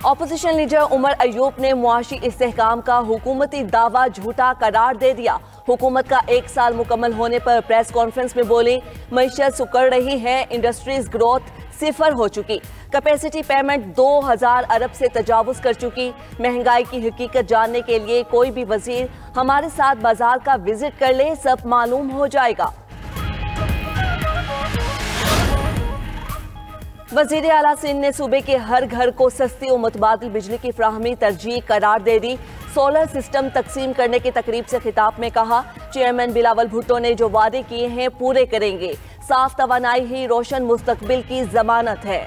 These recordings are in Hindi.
ऑपोजिशन लीडर उमर अयूब ने मुआशी इस्तेहकाम का हुकूमती दावा झूठा करार दे दिया। हुकूमत का 1 साल मुकम्मल होने पर प्रेस कॉन्फ्रेंस में बोली, मईशत सुकड़ रही है, इंडस्ट्रीज ग्रोथ 0 हो चुकी, कैपेसिटी पेमेंट 2000 अरब से तजावुज कर चुकी। महंगाई की हकीकत जानने के लिए कोई भी वजीर हमारे साथ बाजार का विजिट कर ले, सब मालूम हो जाएगा। वजीर आला सिंध ने सूबे के हर घर को सस्ती और मुतबादिल बिजली की फ्राहमी तरजीह करार दे दी। सोलर सिस्टम तकसीम करने की तकरीब से खिताब में कहा, चेयरमैन बिलावल भुट्टो ने जो वादे किए हैं पूरे करेंगे। साफ तवानाई ही रोशन मुस्तकबिल की जमानत है।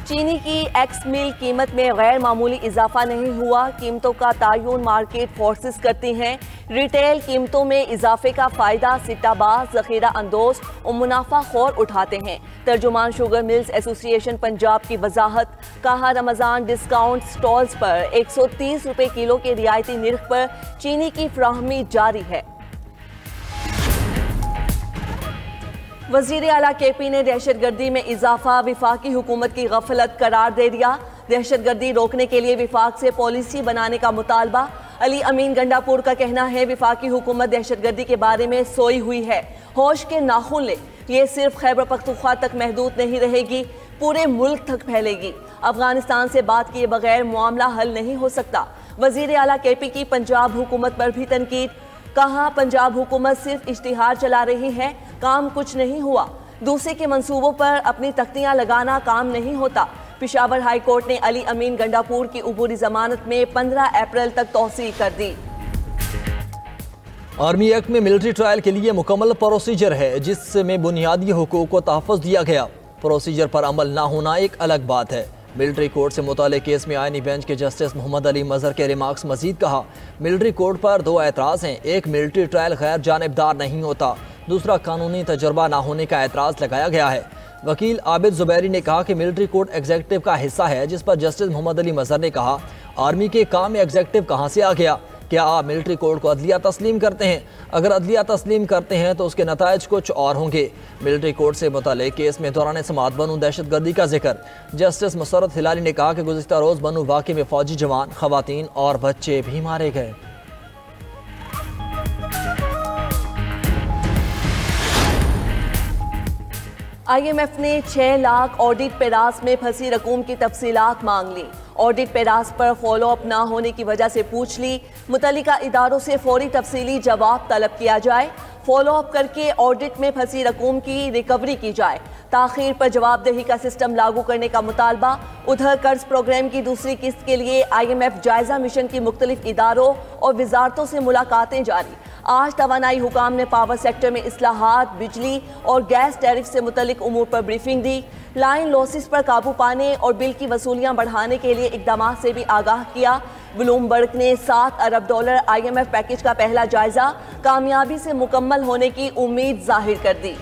चीनी की एक्स मील कीमत में गैर मामूली इजाफा नहीं हुआ। कीमतों का तायुन मार्केट फोर्सेस करती हैं। रिटेल कीमतों में इजाफे का फायदा सिट्टाबाज, जखीरा अंदोज और मुनाफा खौर उठाते हैं। तर्जुमान शुगर मिल्स एसोसिएशन पंजाब की वजाहत, कहा रमजान डिस्काउंट स्टॉल्स पर 130 रुपए किलो के रियायती निर्ख पर चीनी की फ्राहमी जारी है। वजीर आला केपी ने दहशतगर्दी में इजाफा विफाकी हुकूमत की गफलत करार दे दिया। दहशतगर्दी रोकने के लिए विफाक से पॉलिसी बनाने का मुतालबा। अली अमीन गंडापुर का कहना है, विफाकी हुकूमत दहशतगर्दी के बारे में सोई हुई है, होश के नाखून ले। ये सिर्फ खैबर पख्तूनख्वा तक महदूद नहीं रहेगी, पूरे मुल्क तक फैलेगी। अफगानिस्तान से बात किए बगैर मामला हल नहीं हो सकता। वजीर आला केपी की पंजाब हुकूमत पर भी तनकीद, कहा पंजाब हुकूमत सिर्फ इश्तिहार चला रही है, काम कुछ नहीं हुआ। दूसरे के मंसूबों पर अपनी तख्तियां लगाना काम नहीं होता। पेशावर हाई कोर्ट ने अली अमीन गंडापुर की उबूरी जमानत में 15 अप्रैल तक तौसीह कर दी। आर्मी एक्ट में मिलिट्री ट्रायल के लिए मुकम्मल प्रोसीजर है, जिसमें बुनियादी हुकूक को तहफ़्फ़ुज़ दिया गया। प्रोसीजर पर अमल ना होना एक अलग बात है। मिलिट्री कोर्ट से मुताल्लिक़ केस में आईनी बेंच के जस्टिस मोहम्मद अली मज़हर के रिमार्क्स मजीद कहा, मिलिट्री कोर्ट पर 2 एतराज़ हैं। एक, मिलिट्री ट्रायल गैर जानिबदार नहीं होता। दूसरा, कानूनी तजर्बा ना होने का एतराज़ लगाया गया है। वकील आबिद जुबैरी ने कहा कि मिलिट्री कोर्ट एग्जीक्यूटिव का हिस्सा है, जिस पर जस्टिस मोहम्मद अली मज़हर ने कहा, आर्मी के काम में एग्जीक्यूटिव कहाँ से आ गया? क्या आप मिलिट्री कोर्ट को अदलिया तस्लीम करते हैं? अगर अदलिया तस्लीम करते हैं तो उसके नताइज कुछ और होंगे। मिलिट्री कोर्ट से मुताल्लिक़ केस में दौरान समाअत बनू दहशतगर्दी का जिक्र। जस्टिस मुसर्रत हिलाली ने कहा कि गुज़िश्ता रोज़ बनू वाक़े में फौजी जवान, खवातीन और बच्चे भी मारे गए। IMF ने 6 लाख ऑडिट पेरास में फंसी रकूम की तफसीलात मांग ली। ऑडिट पेरास पर फॉलो अप ना होने की वजह से पूछ ली। मुतल्लिका इदारों से फौरी तफसीली जवाब तलब किया जाए। फॉलो अप करके ऑडिट में फंसी रकूम की रिकवरी की जाए। ताखीर पर जवाबदेही का सिस्टम लागू करने का मुतालबा। उधर कर्ज प्रोग्राम की दूसरी किस्त के लिए IMF जायजा मिशन की मुख्तलिफ इदारों और वजारतों से मुलाकातें जारी। आज तवानाई हुकाम ने पावर सेक्टर में इस्लाहात, बिजली और गैस टैरिफ से मुतल्लिक उमूर पर ब्रीफिंग दी। लाइन लॉसेस पर काबू पाने और बिल की वसूलियां बढ़ाने के लिए इकदाम से भी आगाह किया। ब्लूमबर्ग ने $7 अरब IMF पैकेज का पहला जायजा कामयाबी से मुकम्मल होने की उम्मीद जाहिर कर दी।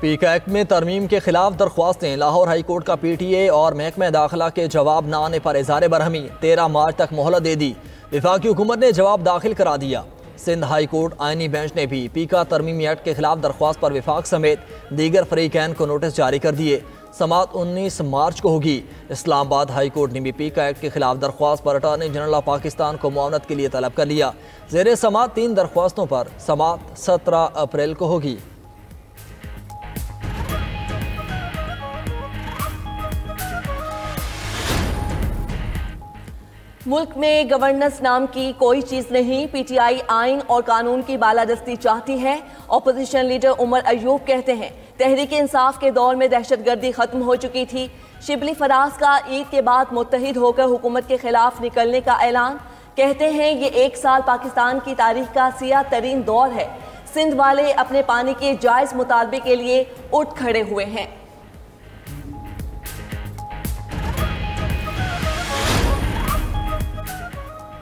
पीका एक्ट में तरमीम के खिलाफ दरख्वास्तें। लाहौर हाई कोर्ट का PTA और महकमा दाखिला के जवाब न आने पर इज़हार बरहमी। 13 मार्च तक मोहलत दे दी। वफाकी हुकूमत ने जवाब दाखिल करा दिया। सिंध हाई कोर्ट आईनी बेंच ने भी पीका तरमीमी एक्ट के खिलाफ दरख्वास्त पर विफाक समेत दीगर फरीकैन को नोटिस जारी कर दिए। समाअत 19 मार्च को होगी। इस्लामाबाद हाई कोर्ट ने भी पीका एक्ट के खिलाफ दरख्वास्त पर अटॉर्नी जनरल ऑफ पाकिस्तान को मुआवनत के लिए तलब कर लिया। ज़ेर समाअत 3 दरख्वास्तों पर समाअत 17 अप्रैल को होगी। मुल्क में गवर्नेंस नाम की कोई चीज नहीं। PTI आइन और कानून की बालादस्ती चाहती है। ऑपोजिशन लीडर उमर अयूब कहते हैं, तहरीक इंसाफ के दौर में दहशतगर्दी खत्म हो चुकी थी। शिबली फराज का ईद के बाद मुत्तहिद होकर हुकूमत के खिलाफ निकलने का ऐलान। कहते हैं ये 1 साल पाकिस्तान की तारीख का सियाह तरीन दौर है। सिंध वाले अपने पानी के जायज मुतालबे के लिए उठ खड़े हुए हैं।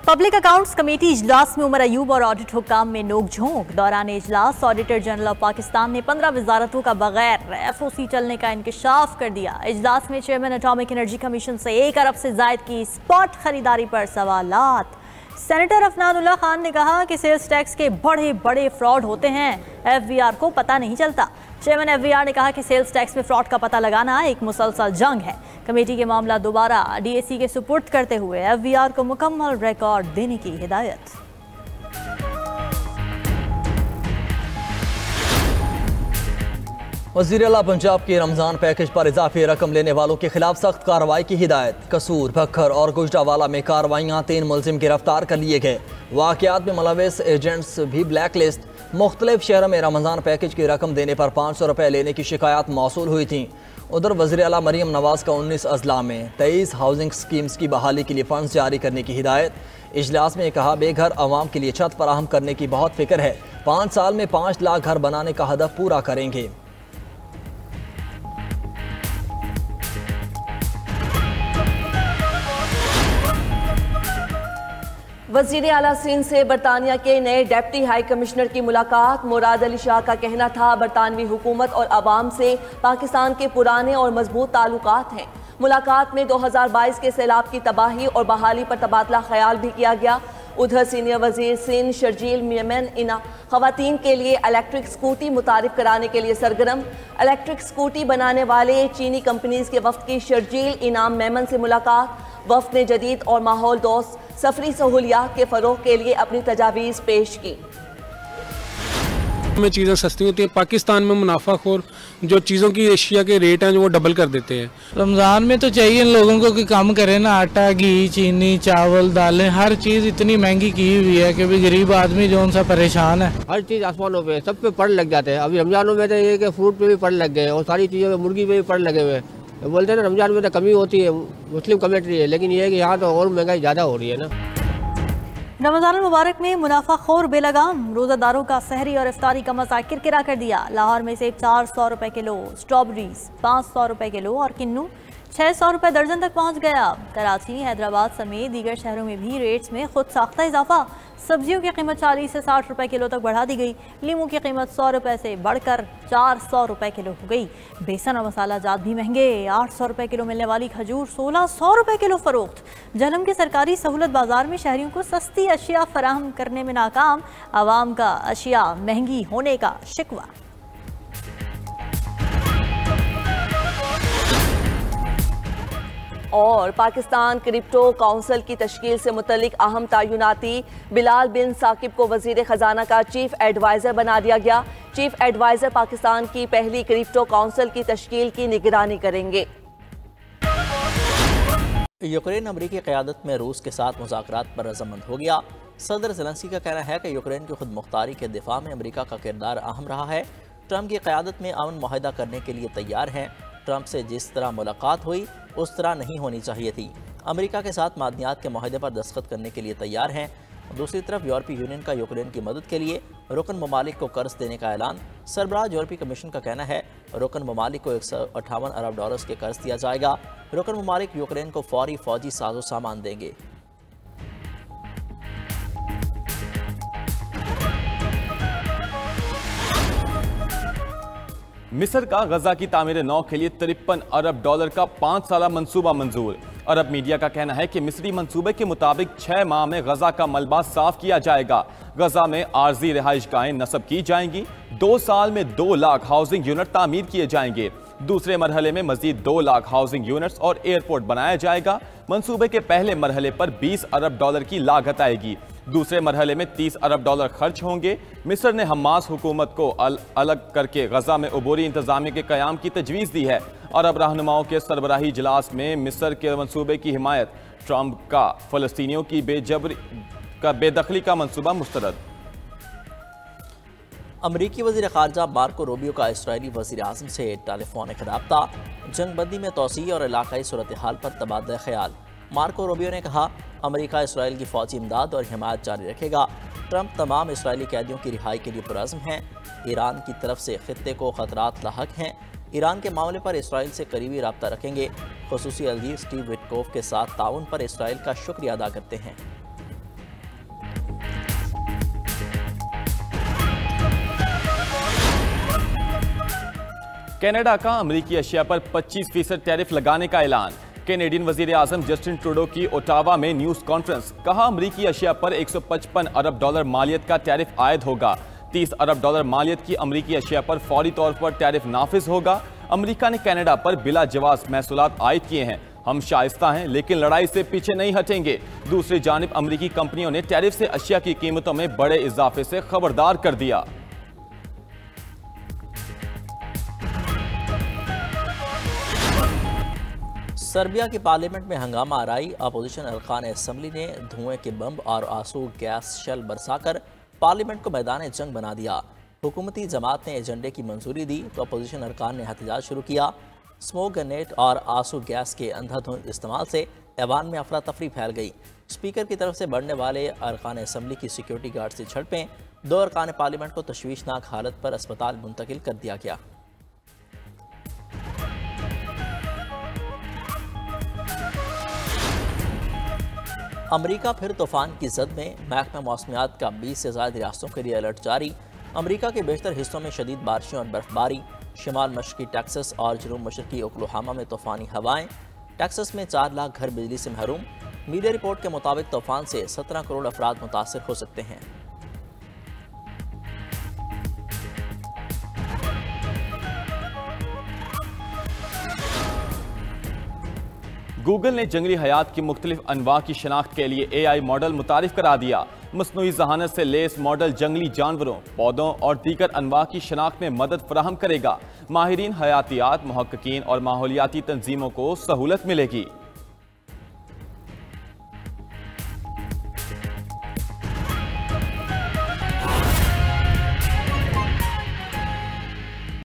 पब्लिक अकाउंट्स कमेटी इजलास में उमर अयूब और ऑडिट हुक्काम में नोकझोंक। दौरान इजलास ऑडिटर जनरल ऑफ पाकिस्तान ने 15 वजारतों का बगैर FOC चलने का इंकशाफ कर दिया। इजलास में चेयरमैन एटॉमिक एनर्जी कमीशन से 1 अरब से जायद की स्पॉट खरीदारी पर सवालात। सेनेटर अफनादुल्ला खान ने कहा कि सेल्स टैक्स के बड़े बड़े फ्रॉड होते हैं, एफबीआर को पता नहीं चलता। चेयरमैन एफबीआर ने कहा कि सेल्स टैक्स में फ्रॉड का पता लगाना एक मुसलसल जंग है। कमेटी के मामला दोबारा डीएसी के सुपुर्द करते हुए एफबीआर को मुकम्मल रिकॉर्ड देने की हिदायत। वज़ीर आला पंजाब के रमज़ान पैकेज पर इजाफी रकम लेने वालों के खिलाफ सख्त कार्रवाई की हिदायत। कसूर, भक्खर और गुजरावाला में कार्रवाइयाँ, 3 मुलजिम गिरफ्तार कर लिए गए। वाक़यात में मुलविस एजेंट्स भी ब्लैक लिस्ट। मुख्तलिफ शहरों में रमज़ान पैकेज की रकम देने पर 500 रुपये लेने की शिकायत मौसूल हुई थी। उधर वज़ीर आला मरीम नवाज़ का 19 अजला में 23 हाउसिंग स्कीम्स की बहाली के लिए फ़ंड्स जारी करने की हिदायत। इजलास में कहा, बेघर अवाम के लिए छत फराहम करने की बहुत फिक्र है। 5 साल में 5 लाख घर बनाने का हदफ पूरा करेंगे। वज़ीर आला सिंध से बरतानिया के नए डिप्टी हाई कमिश्नर की मुलाकात। मुराद अली शाह का कहना था, बरतानवी हुकूमत और अवाम से पाकिस्तान के पुराने और मजबूत ताल्लुकात हैं। मुलाकात में 2022 के सैलाब की तबाही और बहाली पर तबादला ख्याल भी किया गया। उधर सीनियर वजीर सिंध शर्जील मेमन इना खवातीन के लिए इलेक्ट्रिक स्कूटी मुतारिफ कराने के लिए सरगर्म। इलेक्ट्रिक स्कूटी बनाने वाले चीनी कंपनीज के वफ्द की शर्जील इनाम मेमन से मुलाकात। वफ्द ने जदीद और माहौल दोस्त सफरी सहूलियात के फ़रोग़ के लिए अपनी तजावीज़ पेश की। में चीज़ें सस्ती होती है, पाकिस्तान में मुनाफाखोर जो चीज़ों की एशिया के रेट हैं जो वो डबल कर देते हैं। रमज़ान में तो चाहिए इन लोगों को कि काम करें ना, आटा, घी, चीनी, चावल, दालें, हर चीज़ इतनी महंगी की हुई है कि भी गरीब आदमी जो उनसा परेशान है। हर चीज़ आसमानों पे, सब पे पड़ लग जाते हैं। अभी रमज़ानों में तो ये कि फ्रूट पे भी पड़ लग गए और सारी चीज़ों पे, मुर्गी पे भी पड़ लगे हुए। बोलते हैं ना रमज़ान में तो कमी होती है, मुस्लिम कमेंट्री है, लेकिन ये है कि यहाँ तो और महंगाई ज़्यादा हो रही है ना। रमज़ान मुबारक में मुनाफाखोर बेलगाम, रोज़ादारों का सहरी और इफ्तारी का मज़ा किरकिरा कर दिया। लाहौर में सेब 400 रुपये किलो, स्ट्रॉबेरीज 500 रुपये किलो और किन्नू 600 रुपये दर्जन तक पहुँच गया। कराची, हैदराबाद समेत दीगर शहरों में भी रेट्स में खुद साख्ता इजाफा। सब्जियों की कीमत 40 से 60 रुपये किलो तक बढ़ा दी गई। लीमू की कीमत 100 रुपये से बढ़कर 400 रुपये किलो हो गई। बेसन और मसाला जात भी महंगे, 800 रुपये किलो मिलने वाली खजूर 1600 रुपये किलो फरोख्त। जहलम के सरकारी सहूलत बाजार में शहरियों को सस्ती अशिया फराहम करने में नाकाम, आवाम का अशिया महंगी होने का शिकवा। और पाकिस्तान क्रिप्टो काउंसिल की तश्कील से मुतल्लिक अहम तयनाती। बिलाल बिन साकिब को वजीर खजाना का चीफ एडवाइज़र बना दिया गया। चीफ एडवाइज़र पाकिस्तान की पहली क्रिप्टो काउंसिल की तश्कील की निगरानी करेंगे। यूक्रेन अमरीकी क़यादत में रूस के साथ मुज़ाकरात पर रज़ामंद हो गया। सदर ज़ेलेंस्की का कहना है कि यूक्रेन की खुद मुख्तारी के दिफा में अमरीका का किरदार अहम रहा है। ट्रंप की क़यादत में अमन मुआहदा करने के लिए तैयार हैं। ट्रंप से जिस तरह मुलाकात हुई उस तरह नहीं होनी चाहिए थी। अमेरिका के साथ मादनियात के मुआहदे पर दस्तखत करने के लिए तैयार हैं। दूसरी तरफ यूरोपीय यूनियन का यूक्रेन की मदद के लिए रुकन ममालिक को कर्ज देने का ऐलान। सरबराह यूरोपीय कमीशन का कहना है रुकन ममालिक को 158 अरब डॉलर्स के कर्ज दिया जाएगा। रुकन ममालिक यूक्रेन को फौरी फौजी साजो सामान देंगे। मिस्र का गजा की तामीर नौ के लिए 53 अरब डॉलर का 5 साला मंसूबा मंजूर। अरब मीडिया का कहना है कि मिस्री मंसूबे के मुताबिक 6 माह में गजा का मलबा साफ किया जाएगा। गजा में आर्जी रिहाइश गाहें नस्ब की जाएंगी। 2 साल में 2 लाख हाउसिंग यूनिट तामीर किए जाएंगे। दूसरे मरहले में मजीद 2 लाख हाउसिंग यूनिट्स और एयरपोर्ट बनाया जाएगा। मंसूबे के पहले मरहले पर 20 अरब डॉलर की लागत आएगी। दूसरे मरहले में 30 अरब डॉलर खर्च होंगे। मिस्र ने हमास हुकूमत को अलग करके गजा में अबूरी इंतजामिया के क़याम की तजवीज़ दी है। अरब रहनुमाओं के सरबराही इजलास में मिस्र के मंसूबे की हिमायत। ट्रंप का फ़लस्तीनियों की बेदखली का मंसूबा मुस्तरद। अमरीकी वज़ीर ख़ारजा मार्को रूबियो का इस्राएली वज़ीर आज़म से टेलीफोनिक रब्ता। जंगबंदी में तोसी और इलाकाई सूरत हाल पर तबादला ख्याल। मार्को रूबियो ने कहा अमेरिका इसराइल की फ़ौजी इमदाद और हिमायत जारी रखेगा। ट्रंप तमाम इसराइली कैदियों की रिहाई के लिए पुरज़्म हैं। ईरान की तरफ से खित्ते को ख़तरात लाहक हैं। ईरान के मामले पर इसराइल से करीबी रब्ता रखेंगे। ख़ुसूसी अलगीर स्टीव विटकोफ के साथ ताउन पर इसराइल का शुक्रिया अदा करते हैं। कनाडा का अमरीकी अशिया पर 25% टैरिफ लगाने का ऐलान। कैनेडियन वजीर आजम जस्टिन ट्रूडो की ओटावा में न्यूज कॉन्फ्रेंस, कहा अमरीकी अशिया पर 155 अरब डॉलर मालियत का टैरिफ आयद होगा। 30 अरब डॉलर मालियत की अमरीकी अशिया पर फौरी तौर पर टैरिफ नाफिज होगा। अमरीका ने कनाडा पर बिला जवाब महसूलात आयद किए हैं। हम शाइस्ता हैं लेकिन लड़ाई से पीछे नहीं हटेंगे। दूसरी जानिब अमरीकी कंपनियों ने टैरिफ से अशिया की कीमतों में बड़े इजाफे से खबरदार कर दिया। सर्बिया की पार्लियामेंट में हंगामा आराई। अपोजिशन अरकान असम्बली ने धुएं के बम और आंसू गैस शेल बरसाकर पार्लियामेंट को मैदान जंग बना दिया। हुकूमती जमात ने एजेंडे की मंजूरी दी तो अपोजिशन अरकान ने एहतजाज शुरू किया। स्मोक ग्रेनेड और आंसू गैस के अंधाधुंध इस्तेमाल से ऐवान में अफरा तफरी फैल गई। स्पीकर की तरफ से बढ़ने वाले अरकान असम्बली की सिक्योरिटी गार्ड से झड़पें। 2 अरकान पार्लियामेंट को तशवीशनाक हालत पर अस्पताल मुंतकिल कर दिया गया। अमरीका फिर तूफान की जद में। महकमा मौसमियात का 20 से ज़्यादा रियासतों के लिए अलर्ट जारी। अमरीका के बेशतर हिस्सों में शदीद बारिशें और बर्फबारी। शिमाल मशरकी टेक्सास और जनूब मशरकी ओक्लाहोमा में तूफ़ानी हवाएं। टेक्सास में 4 लाख घर बिजली से महरूम। मीडिया रिपोर्ट के मुताबिक तूफान से 17 करोड़ अफराद मुतासर हो सकते हैं। गूगल ने जंगली हयात की मुख्तलिफ अनवा की शनाख्त के लिए AI मॉडल मुतारिफ करा दिया। मसनूई जहानत से लेस मॉडल जंगली जानवरों, पौधों और दीगर अनवा की शनाख्त में मदद फराहम करेगा। माहिरीन हयातियात, मुहक्किकीन और माहौलियाती तंजीमों को सहूलत मिलेगी।